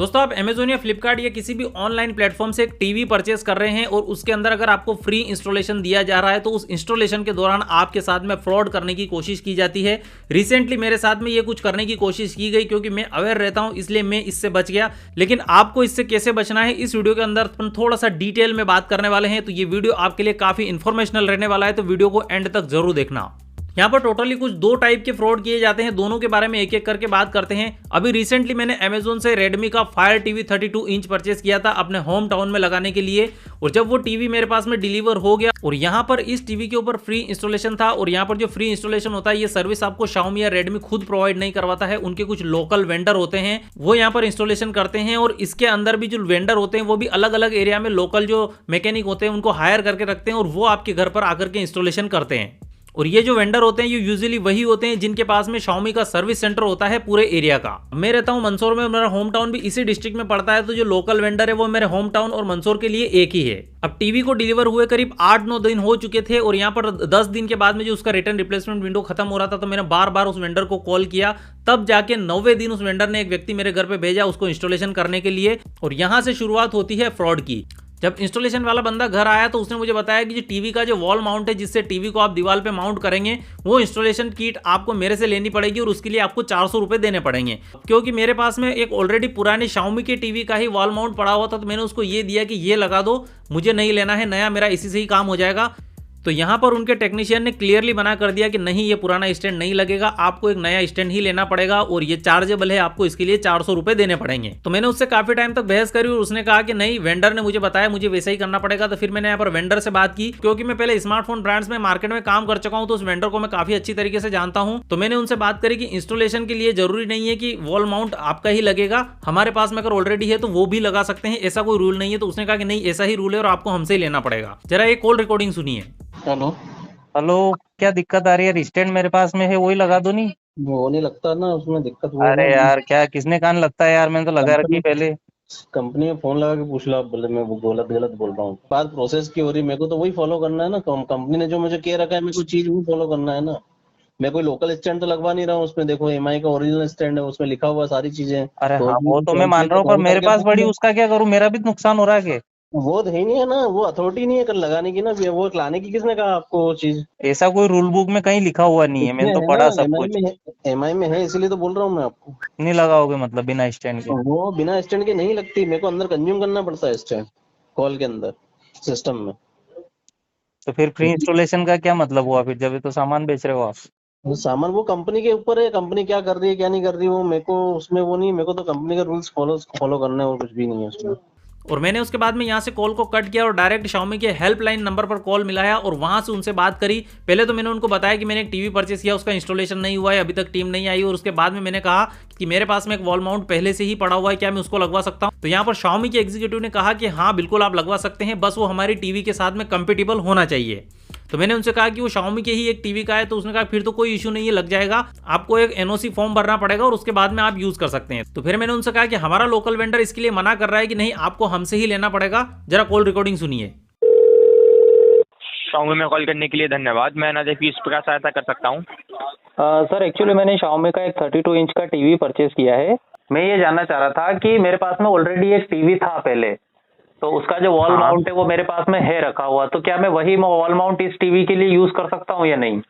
दोस्तों आप अमेजोन या फ्लिपकार्ट या किसी भी ऑनलाइन प्लेटफॉर्म से एक टीवी परचेस कर रहे हैं और उसके अंदर अगर आपको फ्री इंस्टॉलेशन दिया जा रहा है तो उस इंस्टॉलेशन के दौरान आपके साथ में फ्रॉड करने की कोशिश की जाती है। रिसेंटली मेरे साथ में ये कुछ करने की कोशिश की गई क्योंकि मैं अवेयर रहता हूं इसलिए मैं इससे बच गया। लेकिन आपको इससे कैसे बचना है इस वीडियो के अंदर अपन थोड़ा सा डिटेल में बात करने वाले हैं, तो ये वीडियो आपके लिए काफी इंफॉर्मेशनल रहने वाला है, तो वीडियो को एंड तक जरूर देखना। यहाँ पर टोटली कुछ दो टाइप के फ्रॉड किए जाते हैं, दोनों के बारे में एक एक करके बात करते हैं। अभी रिसेंटली मैंने अमेजोन से रेडमी का फायर टीवी 32 इंच परचेस किया था अपने होम टाउन में लगाने के लिए, और जब वो टीवी मेरे पास में डिलीवर हो गया और यहाँ पर इस टीवी के ऊपर फ्री इंस्टॉलेशन था। और यहाँ पर जो फ्री इंस्टॉलेशन होता है ये सर्विस आपको शाओमी या रेडमी खुद प्रोवाइड नहीं करवाता है, उनके कुछ लोकल वेंडर होते हैं वो यहाँ पर इंस्टॉलेशन करते हैं। और इसके अंदर भी जो वेंडर होते हैं वो भी अलग अलग एरिया में लोकल जो मैकेनिक होते हैं उनको हायर करके रखते हैं और वो आपके घर पर आकर के इंस्टॉलेशन करते हैं। और ये जो वेंडर होते हैं ये यूजुअली वही होते हैं जिनके पास में शाओमी का सर्विस सेंटर होता है पूरे एरिया का। मैं रहता हूं मंदसौर में, मेरा होम टाउन भी इसी डिस्ट्रिक्ट में पड़ता है, तो जो लोकल वेंडर है वो मेरे होम टाउन और मंदसौर के लिए एक ही है। अब टीवी को डिलीवर हुए करीब 8-9 दिन हो चुके थे और यहाँ पर 10 दिन के बाद में जो उसका रिटर्न रिप्लेसमेंट विंडो खत्म हो रहा था, तो मैंने बार बार उस वेंडर को कॉल किया, तब जाके 9वें दिन उस वेंडर ने एक व्यक्ति मेरे घर पे भेजा उसको इंस्टॉलेशन करने के लिए। और यहाँ से शुरुआत होती है फ्रॉड की। जब इंस्टॉलेशन वाला बंदा घर आया तो उसने मुझे बताया कि जो टीवी का जो वॉल माउंट है जिससे टीवी को आप दीवार पे माउंट करेंगे, वो इंस्टॉलेशन किट आपको मेरे से लेनी पड़ेगी और उसके लिए आपको 400 रुपए देने पड़ेंगे। क्योंकि मेरे पास में एक ऑलरेडी पुरानी शाओमी के टीवी का ही वॉल माउंट पड़ा हुआ था, तो मैंने उसको ये दिया कि ये लगा दो, मुझे नहीं लेना है नया, मेरा इसी से ही काम हो जाएगा। तो यहाँ पर उनके टेक्नीशियन ने क्लियरली मना कर दिया कि नहीं, ये पुराना स्टैंड नहीं लगेगा, आपको एक नया स्टैंड ही लेना पड़ेगा और ये चार्जेबल है, आपको इसके लिए 400 रुपए देने पड़ेंगे। तो मैंने उससे काफी टाइम तक बहस करी और उसने कहा कि नहीं, वेंडर ने मुझे बताया मुझे वैसा ही करना पड़ेगा। तो फिर मैंने यहाँ पर वेंडर से बात की, क्योंकि मैं पहले स्मार्टफोन ब्रांड्स में मार्केट में काम कर चुका हूँ तो उस वेंडर को मैं काफी अच्छी तरीके से जानता हूँ। तो मैंने उनसे बात करी कि इंस्टॉलेशन के लिए जरूरी नहीं है कि वॉल माउंट आपका ही लगेगा, हमारे पास में अगर ऑलरेडी है तो वो भी लगा सकते हैं, ऐसा कोई रूल नहीं है। तो उसने कहा कि नहीं, ऐसा ही रूल है और आपको हमसे ही लेना पड़ेगा। जरा एक कॉल रिकॉर्डिंग सुनिए। हेलो। हेलो, क्या दिक्कत आ रही है? स्टैंड मेरे पास में है, वही लगा दो। नहीं, वो नहीं लगता ना, उसमें दिक्कत वो है अरे ना। यार क्या किसने कान लगता है यार, मैंने तो लगा रखी कंपनी पहले। कंपनी में फोन लगा के पूछ लो आप, बोले मैं वो गलत गलत बोल रहा हूँ। बात प्रोसेस की हो रही, मेरे को तो वही फॉलो करना है ना। कंपनी ने जो मुझे कह रखा है मेरे को चीज वो फॉलो करना है ना। मैं कोई लोकल स्टैंड तो लगवा नहीं रहा हूँ उसमें। देखो एमआई का ओरिजिनल स्टैंड है, उसमें लिखा हुआ सारी चीजें। अरे तो हाँ, वो तो मैं कंपनी मान को रहा हूँ, पर कॉल मेरे करके पास पूछ बड़ी, लो। उसका क्या करूँ? मेरा भी नुकसान हो रहा है कि वो तो है ही नहीं है ना, वो अथॉरिटी नहीं है कर लगाने की ना। वो लाने की किसने कहा आपको वो चीज? ऐसा कोई रूल बुक में कहीं लिखा हुआ नहीं है, इसमें मैंने तो है ना, पढ़ा सब एमआई कुछ। में है। एमआई में है, इसीलिए तो बोल रहा हूँ मैं आपको। नहीं लगाओगे मतलब बिना स्टैंड के? वो बिना स्टैंड के नहीं लगती, मेरे को अंदर कंज्यूम करना पड़ता है स्टैंड कॉल के अंदर सिस्टम में। तो फिर फ्री इंस्टॉलेशन का क्या मतलब हुआ फिर, जब ये तो सामान बेच रहे हो आप? वो सामान वो कंपनी के ऊपर है, कंपनी क्या कर रही है क्या नहीं कर रही है, वो मेरे को उसमें वो नहीं। मेरे को तो कंपनी का रूल्स फॉलो फॉलो करना है और कुछ भी नहीं है उसमें। और मैंने उसके बाद में यहाँ से कॉल को कट किया और डायरेक्ट शाओमी के हेल्पलाइन नंबर पर कॉल मिलाया और वहां से उनसे बात करी। पहले तो मैंने उनको बताया कि मैंने एक टीवी परचेस किया, उसका इंस्टॉलेशन नहीं हुआ है, अभी तक टीम नहीं आई। और उसके बाद में मैंने कहा कि मेरे पास में एक वॉल माउंट पहले से ही पड़ा हुआ है, क्या मैं उसको लगवा सकता हूँ? तो यहाँ पर शाओमी के एग्जीक्यूटिव ने कहा कि हाँ बिल्कुल आप लगवा सकते हैं, बस वो हमारी टीवी के साथ में कंपेटिबल होना चाहिए। तो मैंने उनसे कहा कि वो शाओमी के ही एक टीवी का है, तो उसने कहा फिर तो कोई इशू नहीं है, लग जाएगा, आपको एक एनओसी फॉर्म भरना पड़ेगा और उसके बाद में आप यूज कर सकते हैं। तो फिर मैंने उनसे कहा कि हमारा लोकल वेंडर इसके लिए मना कर रहा है कि नहीं, आपको हमसे ही लेना पड़ेगा। जरा कॉल रिकॉर्डिंग सुनिए। शाओमी में कॉल करने के लिए धन्यवाद। मैं अनाज की इस प्रकार सहायता कर सकता हूँ। सर एक्चुअली मैंने शाओमी का एक 32 इंच का टीवी परचेज किया है। मैं ये जानना चाह रहा था कि मेरे पास में ऑलरेडी एक टीवी था पहले, तो उसका जो वॉल हाँ, माउंट है वो मेरे पास में है रखा हुआ, तो क्या मैं वही वॉल माउंट इस टीवी के लिए यूज कर सकता हूँ या नहीं?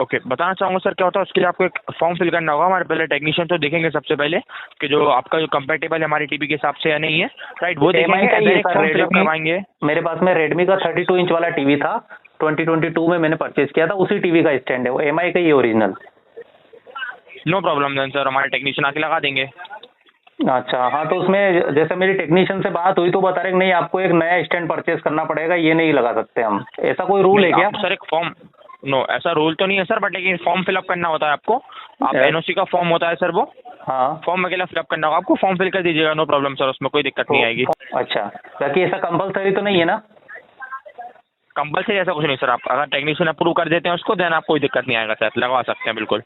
ओके, बताना चाहूँगा सर क्या होता है। उसके लिए आपको एक फॉर्म फिल करना होगा। हमारे पहले टेक्नीशियन तो देखेंगे सबसे पहले कि जो आपका जो कंपेटेबल है हमारी टीवी के हिसाब से या नहीं है, राइट, वो देखेंगे, का and ये then एक सर फॉर्म फिलअप रेडमी, करवाएंगे। मेरे पास में रेडमी का 32 इंच वाला टीवी था, 2022 में मैंने परचेज किया था, उसी टीवी का स्टैंड है वो, एमआई का ही original. No problem then sir, हमारे टेक्नीशियन आके लगा देंगे। अच्छा हाँ, तो उसमें जैसे मेरी टेक्नीशियन से बात हुई तो बता रहे कि नहीं, आपको एक नया स्टैंड परचेज करना पड़ेगा, ये नहीं लगा सकते हम। ऐसा कोई रूल है क्या? सर एक फॉर्म, नो ऐसा रूल तो नहीं है सर, बट लेकिन फॉर्म फिलअप करना होता है आपको। आप एनओसी का फॉर्म होता है सर, वो हाँ, फॉर्म अकेला फिलअप करना होगा आपको। फॉर्म फिल कर दीजिएगा, नो प्रॉब्लम सर, उसमें कोई दिक्कत नहीं आएगी। अच्छा, बाकी ऐसा कंपलसरी तो नहीं है ना? कंपल्सरी ऐसा कुछ नहीं सर, आप अगर टेक्नीशियन अप्रूव कर देते हैं उसको, देन आप कोई दिक्कत नहीं आएगा सर, लगवा सकते हैं बिल्कुल।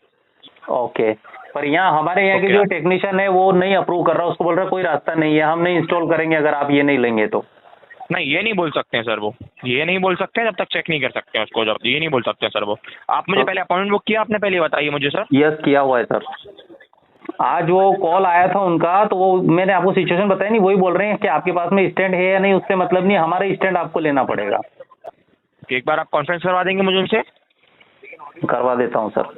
ओके, पर यहाँ हमारे यहाँ के जो टेक्नीशियन है वो नहीं अप्रूव कर रहा, उसको बोल रहा है कोई रास्ता नहीं है, हम नहीं इंस्टॉल करेंगे अगर आप ये नहीं लेंगे तो। नहीं, ये नहीं बोल सकते हैं सर, वो ये नहीं बोल सकते हैं जब तक चेक नहीं कर सकते हैं उसको, जब ये नहीं बोल सकते हैं सर वो। आप मुझे पहले अपॉइंटमेंट बुक किया आपने, पहले बताइए मुझे सर। यस, किया हुआ है सर। आज वो कॉल आया था उनका, तो वो मैंने आपको सिचुएशन बताई नहीं, वही बोल रहे हैं कि आपके पास में स्टैंड है या नहीं, उससे मतलब नहीं, हमारा स्टैंड आपको लेना पड़ेगा। एक बार आप कॉन्फ्रेंस करवा देंगे मुझे उनसे? करवा देता हूँ सर।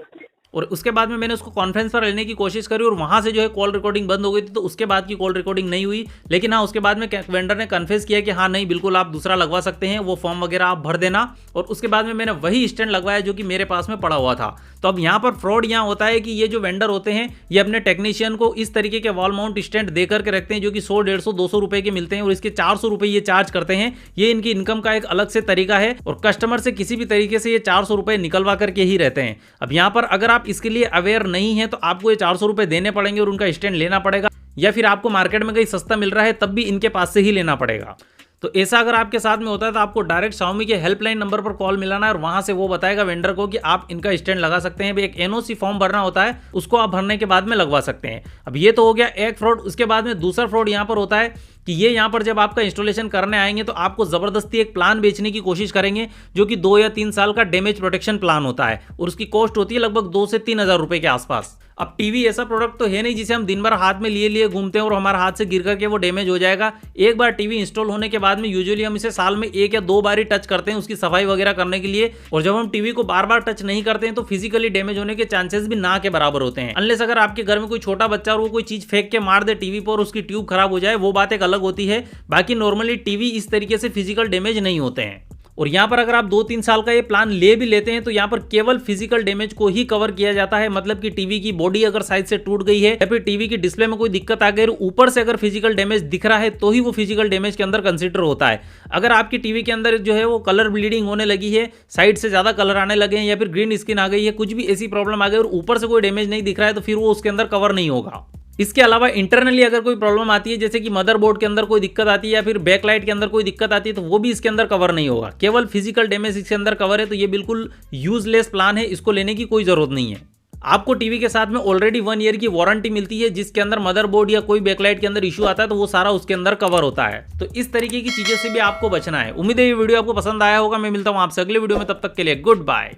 और उसके बाद में मैंने उसको कॉन्फ्रेंस पर लेने की कोशिश करी और वहाँ से जो है कॉल रिकॉर्डिंग बंद हो गई थी, तो उसके बाद की कॉल रिकॉर्डिंग नहीं हुई। लेकिन हाँ, उसके बाद में वेंडर ने कन्फेस किया कि हाँ नहीं बिल्कुल आप दूसरा लगवा सकते हैं, वो फॉर्म वगैरह आप भर देना। और उसके बाद में मैंने वही स्टैंड लगवाया जो कि मेरे पास में पड़ा हुआ था। तो अब यहाँ पर फ्रॉड यहाँ होता है कि ये जो वेंडर होते हैं ये अपने टेक्नीशियन को इस तरीके के वॉल माउंट स्टैंड दे करके रखते हैं जो कि 100, 150, 200 रुपए के मिलते हैं और इसके 400 रुपए ये चार्ज करते हैं। ये इनकी इनकम का एक अलग से तरीका है और कस्टमर से किसी भी तरीके से ये 400 रुपए निकलवा करके ही रहते हैं। अब यहाँ पर अगर आप इसके लिए अवेयर नहीं है तो आपको ये 400 रुपए देने पड़ेंगे और उनका स्टैंड लेना पड़ेगा, या फिर आपको मार्केट में कहीं सस्ता मिल रहा है तब भी इनके पास से ही लेना पड़ेगा। तो ऐसा अगर आपके साथ में होता है तो आपको डायरेक्ट Xiaomi के हेल्पलाइन नंबर पर कॉल मिलाना है और वहां से वो बताएगा वेंडर को कि आप इनका स्टैंड लगा सकते हैं। एक NOC फॉर्म भरना होता है, उसको आप भरने के बाद में लगवा सकते हैं। अब ये तो हो गया एक फ्रॉड। उसके बाद में दूसरा फ्रॉड यहाँ पर होता है कि ये यहाँ पर जब आपका इंस्टॉलेशन करने आएंगे तो आपको जबरदस्ती एक प्लान बेचने की कोशिश करेंगे जो कि 2 या 3 साल का डैमेज प्रोटेक्शन प्लान होता है और उसकी कॉस्ट होती है लगभग 2 से 3 हज़ार रुपए के आसपास। अब टीवी ऐसा प्रोडक्ट तो है नहीं जिसे हम दिन भर हाथ में लिए घूमते हैं और हमारा हाथ से गिर करके वो डैमेज हो जाएगा। एक बार टीवी इंस्टॉल होने के बाद में यूजुअली हम इसे साल में 1 या 2 बार ही टच करते हैं उसकी सफाई वगैरह करने के लिए, और जब हम टीवी को बार बार टच नहीं करते हैं तो फिजिकली डैमेज होने के चांसेस भी ना के बराबर होते हैं। अनलेस अगर आपके घर में कोई छोटा बच्चा और वो कोई चीज फेंक के मार दे टीवी पर और उसकी ट्यूब खराब हो जाए, वो बात एक अलग होती है। बाकी नॉर्मली टीवी इस तरीके से फिजिकल डैमेज नहीं होते हैं। और यहाँ पर अगर आप 2-3 साल का ये प्लान ले भी लेते हैं तो यहाँ पर केवल फिजिकल डैमेज को ही कवर किया जाता है। मतलब कि टीवी की बॉडी अगर साइड से टूट गई है या फिर टीवी की डिस्प्ले में कोई दिक्कत आ गई और ऊपर से अगर फिजिकल डैमेज दिख रहा है तो ही वो फिजिकल डैमेज के अंदर कंसिडर होता है। अगर आपकी टीवी के अंदर जो है वो कलर ब्लीडिंग होने लगी है, साइड से ज्यादा कलर आने लगे हैं या फिर ग्रीन स्किन आ गई है, कुछ भी ऐसी प्रॉब्लम आ गई और ऊपर से कोई डैमेज नहीं दिख रहा है तो फिर वो उसके अंदर कवर नहीं होगा। इसके अलावा इंटरनली अगर कोई प्रॉब्लम आती है जैसे कि मदरबोर्ड के अंदर कोई दिक्कत आती है या फिर बैकलाइट के अंदर कोई दिक्कत आती है तो वो भी इसके अंदर कवर नहीं होगा। केवल फिजिकल डैमेज इसके अंदर कवर है। तो ये बिल्कुल यूजलेस प्लान है, इसको लेने की कोई जरूरत नहीं है। आपको टीवी के साथ में ऑलरेडी 1 ईयर की वारंटी मिलती है जिसके अंदर मदरबोर्ड या कोई बैकलाइट के अंदर इशू आता है तो वो सारा उसके अंदर कवर होता है। तो इस तरीके की चीजों से भी आपको बचना है। उम्मीद है ये वीडियो आपको पसंद आया होगा। मैं मिलता हूं आपसे अगले वीडियो में, तब तक के लिए गुड बाय।